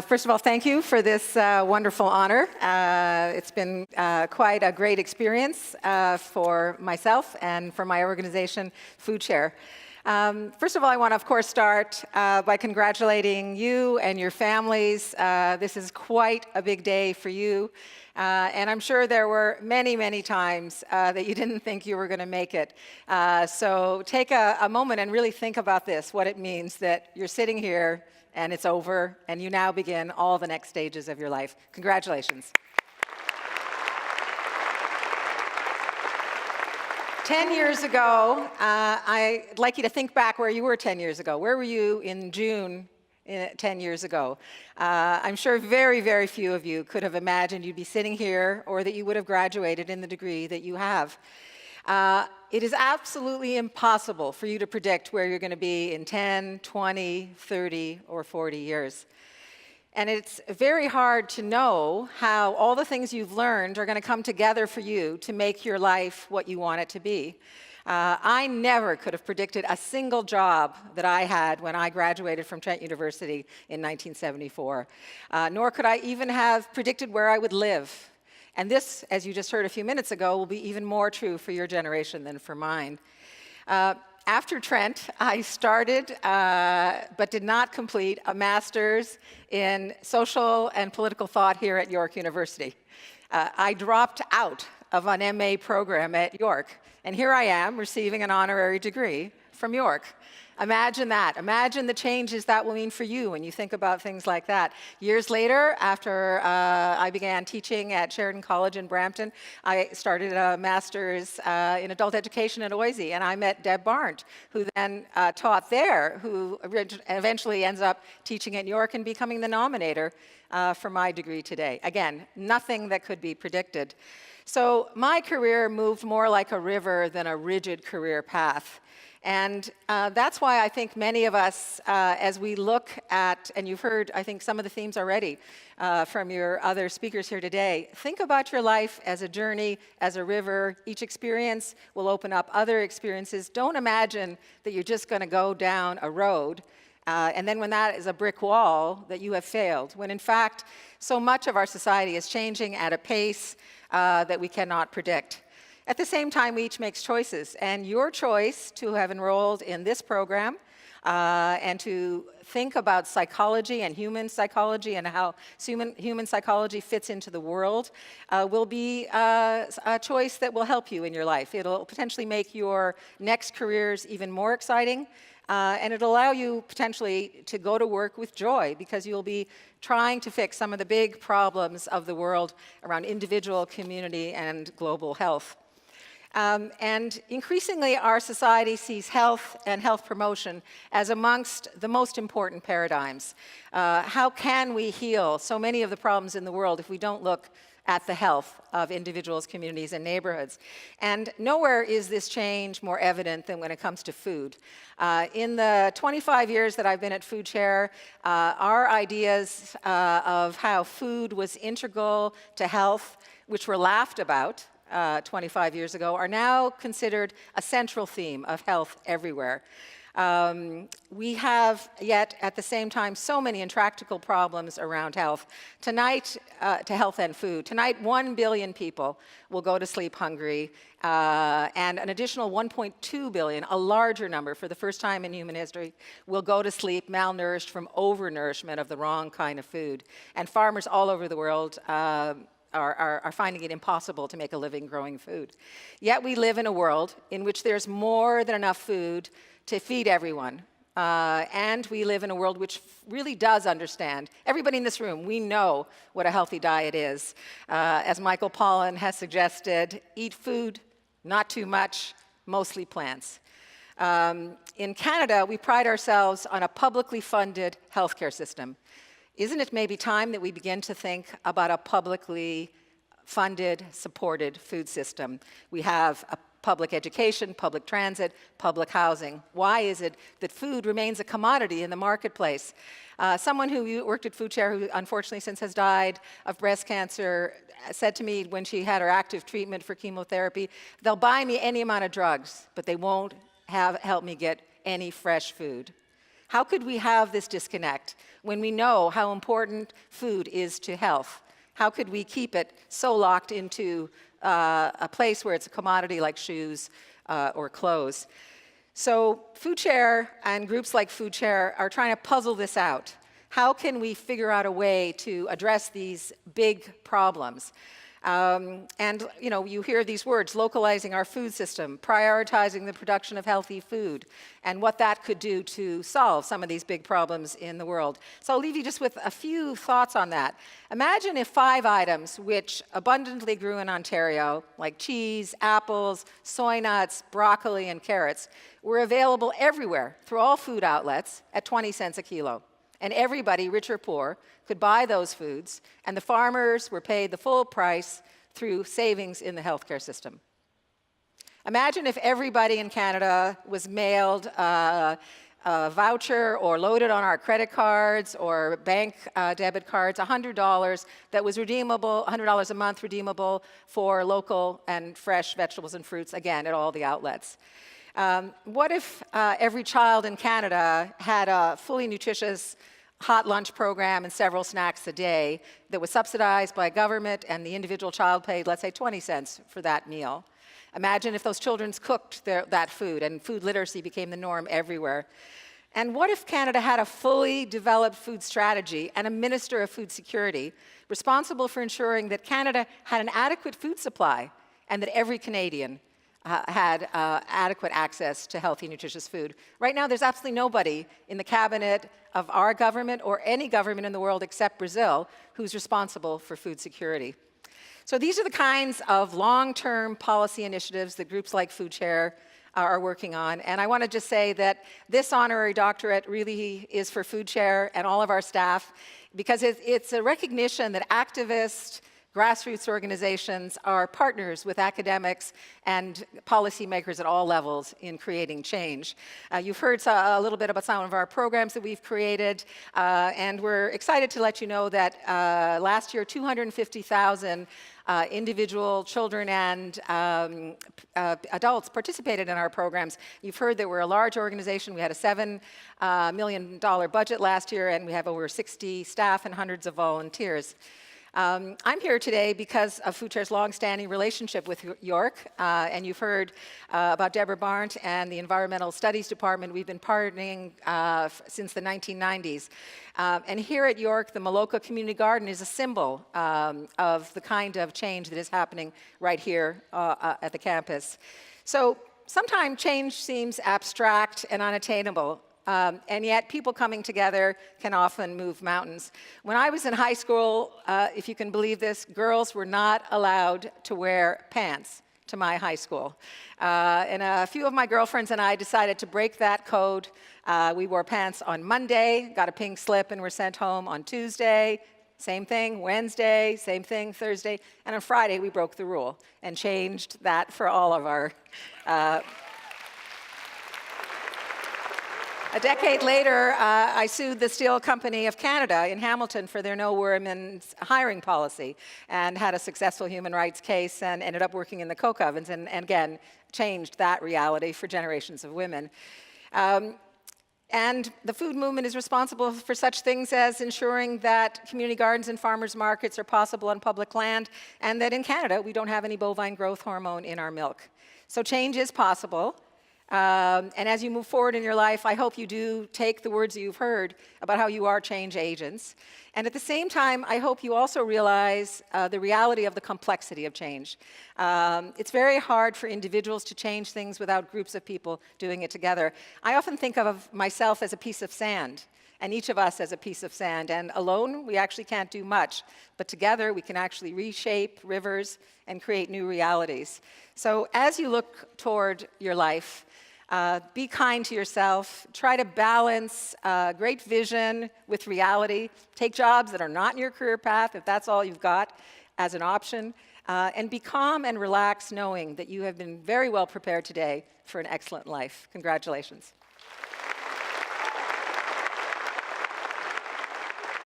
First of all, thank you for this wonderful honor. It's been quite a great experience for myself and for my organization, FoodShare. First of all, I want to, of course, start by congratulating you and your families. This is quite a big day for you. And I'm sure there were many, many times that you didn't think you were going to make it. So take a moment and really think about this, what it means that you're sitting here and it's over, and you now begin all the next stages of your life. Congratulations. 10 years ago, I'd like you to think back where you were 10 years ago. Where were you in June 10 years ago? I'm sure very, very few of you could have imagined you'd be sitting here or that you would have graduated in the degree that you have. It is absolutely impossible for you to predict where you're going to be in 10, 20, 30, or 40 years. And it's very hard to know how all the things you've learned are going to come together for you to make your life what you want it to be. I never could have predicted a single job that I had when I graduated from Trent University in 1974, nor could I even have predicted where I would live. And this, as you just heard a few minutes ago, will be even more true for your generation than for mine. After Trent, I started, but did not complete, a master's in social and political thought here at York University. I dropped out of an MA program at York, and here I am receiving an honorary degree from York. Imagine that. Imagine the changes that will mean for you when you think about things like that. Years later, after I began teaching at Sheridan College in Brampton, I started a master's in adult education at OISE, and I met Deb Barnt, who then taught there, who eventually ends up teaching at York and becoming the nominator for my degree today. Again, nothing that could be predicted. So my career moved more like a river than a rigid career path. And that's why I think many of us, as we look at, and you've heard, I think, some of the themes already from your other speakers here today, think about your life as a journey, as a river. Each experience will open up other experiences. Don't imagine that you're just going to go down a road, and then when that is a brick wall, that you have failed, when in fact, so much of our society is changing at a pace that we cannot predict. At the same time, we each make choices, and your choice to have enrolled in this program and to think about psychology and human psychology and how human psychology fits into the world will be a choice that will help you in your life. It'll potentially make your next careers even more exciting, and it'll allow you potentially to go to work with joy because you'll be trying to fix some of the big problems of the world around individual, community, and global health. And increasingly, our society sees health and health promotion as amongst the most important paradigms. How can we heal so many of the problems in the world if we don't look at the health of individuals, communities, and neighborhoods? And nowhere is this change more evident than when it comes to food. In the 25 years that I've been at FoodShare, our ideas of how food was integral to health, which were laughed about 25 years ago, are now considered a central theme of health everywhere. We have yet, at the same time, so many intractable problems around health. Tonight, to health and food, tonight 1 billion people will go to sleep hungry, and an additional 1.2 billion, a larger number for the first time in human history, will go to sleep malnourished from overnourishment of the wrong kind of food. And farmers all over the world are finding it impossible to make a living growing food. Yet we live in a world in which there's more than enough food to feed everyone. And we live in a world which really does understand. Everybody in this room, we know what a healthy diet is. As Michael Pollan has suggested, eat food, not too much, mostly plants. In Canada, we pride ourselves on a publicly funded healthcare system. Isn't it maybe time that we begin to think about a publicly funded, supported food system? We have a public education, public transit, public housing. Why is it that food remains a commodity in the marketplace? Someone who worked at FoodShare, who unfortunately since has died of breast cancer, said to me when she had her active treatment for chemotherapy, they'll buy me any amount of drugs, but they won't help me get any fresh food. How could we have this disconnect when we know how important food is to health? How could we keep it so locked into a place where it's a commodity like shoes or clothes? So FoodShare and groups like FoodShare are trying to puzzle this out. How can we figure out a way to address these big problems? And you hear these words, localizing our food system, prioritizing the production of healthy food, and what that could do to solve some of these big problems in the world. So I'll leave you just with a few thoughts on that. Imagine if 5 items which abundantly grew in Ontario, like cheese, apples, soy nuts, broccoli, and carrots, were available everywhere through all food outlets at 20 cents a kilo. And everybody, rich or poor, could buy those foods, and the farmers were paid the full price through savings in the healthcare system. Imagine if everybody in Canada was mailed a voucher or loaded on our credit cards or bank debit cards, $100 that was redeemable, $100 a month redeemable for local and fresh vegetables and fruits, again, at all the outlets. What if every child in Canada had a fully nutritious hot lunch program and several snacks a day that was subsidized by government and the individual child paid, let's say, 20 cents for that meal? Imagine if those children cooked that food and food literacy became the norm everywhere. And what if Canada had a fully developed food strategy and a Minister of Food Security responsible for ensuring that Canada had an adequate food supply and that every Canadian had adequate access to healthy, nutritious food? Right now, there's absolutely nobody in the cabinet of our government or any government in the world except Brazil who's responsible for food security. So these are the kinds of long-term policy initiatives that groups like FoodShare are working on. And I want to just say that this honorary doctorate really is for FoodShare and all of our staff, because it's a recognition that activists, grassroots organizations are partners with academics and policymakers at all levels in creating change. You've heard a little bit about some of our programs that we've created, and we're excited to let you know that last year 250,000 individual children and adults participated in our programs. You've heard that we're a large organization. We had a $7 million budget last year, and we have over 60 staff and hundreds of volunteers. I'm here today because of FoodShare's long-standing relationship with York, and you've heard about Deborah Barnt and the Environmental Studies Department. We've been partnering since the 1990s. And here at York, the Maloka Community Garden is a symbol of the kind of change that is happening right here at the campus. So sometimes change seems abstract and unattainable. And yet people coming together can often move mountains. When I was in high school, if you can believe this, girls were not allowed to wear pants to my high school. And a few of my girlfriends and I decided to break that code. We wore pants on Monday, got a pink slip, and were sent home on Tuesday. Same thing, Wednesday, same thing, Thursday. And on Friday, we broke the rule and changed that for all of our A decade later, I sued the Steel Company of Canada in Hamilton for their no women's hiring policy and had a successful human rights case and ended up working in the coke ovens and again, changed that reality for generations of women. And the food movement is responsible for such things as ensuring that community gardens and farmers markets are possible on public land, and that in Canada, we don't have any bovine growth hormone in our milk. So change is possible. And as you move forward in your life, I hope you do take the words you've heard about how you are change agents. And at the same time, I hope you also realize the reality of the complexity of change. It's very hard for individuals to change things without groups of people doing it together. I often think of myself as a piece of sand, and each of us as a piece of sand. And alone, we actually can't do much. But together, we can actually reshape rivers and create new realities. So as you look toward your life, be kind to yourself. Try to balance great vision with reality. Take jobs that are not in your career path, if that's all you've got, as an option. And be calm and relaxed knowing that you have been very well prepared today for an excellent life. Congratulations.